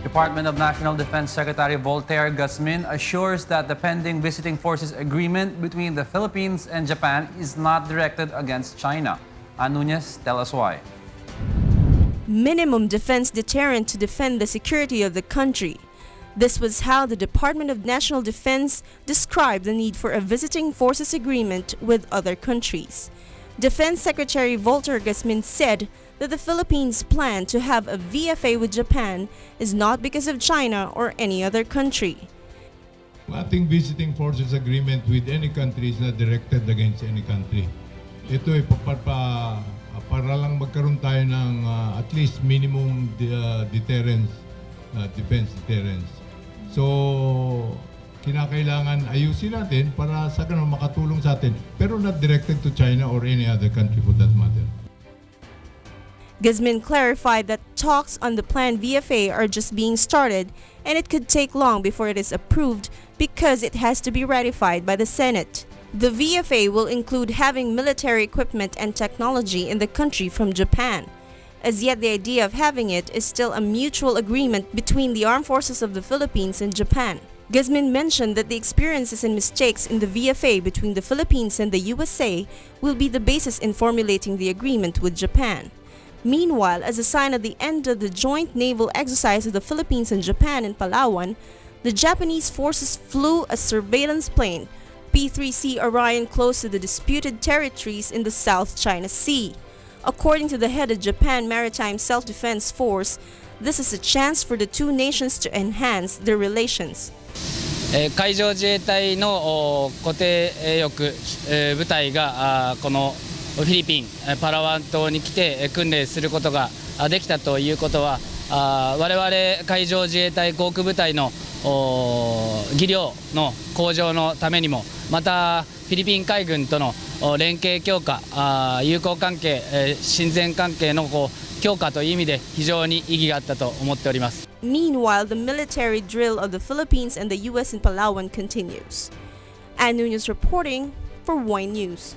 Department of National Defense Secretary Voltaire Guzmin assures that the pending visiting forces agreement between the Philippines and Japan is not directed against China. Ann Nunez, tell us why. Minimum defense deterrent to defend the security of the country. This was how the Department of National Defense described the need for a visiting forces agreement with other countries. Defense Secretary Voltaire Guzmin said that the Philippines' plan to have a VFA with Japan is not because of China or any other country. Ating visiting forces agreement with any country is not directed against any country. Ito ay para lang magkaroon tayo ng at least minimum deterrence, defense deterrence. So, kinakailangan ayusin natin para sa ganun makatulong sa atin, pero not directed to China or any other country for that matter. Guzmin clarified that talks on the planned VFA are just being started and it could take long before it is approved because it has to be ratified by the Senate. The VFA will include having military equipment and technology in the country from Japan. As yet, the idea of having it is still a mutual agreement between the armed forces of the Philippines and Japan. Guzmin mentioned that the experiences and mistakes in the VFA between the Philippines and the USA will be the basis in formulating the agreement with Japan. Meanwhile, as a sign of the end of the joint naval exercise of the Philippines and Japan in Palawan, the Japanese forces flew a surveillance plane, P-3C Orion, close to the disputed territories in the South China Sea. According to the head of Japan Maritime Self-Defense Force, this is a chance for the two nations to enhance their relations. 海上自衛隊の固定翼部隊がこのフィリピン・パラワン島に来て訓練することができたということは我々海上自衛隊航空部隊の技量の向上のためにもまたフィリピン海軍との連携強化友好関係親善関係の強化という意味で非常に意義があったと思っております。 Meanwhile, the military drill of the Philippines and the U.S. in Palawan continues. Ann Nunez reporting for Y News.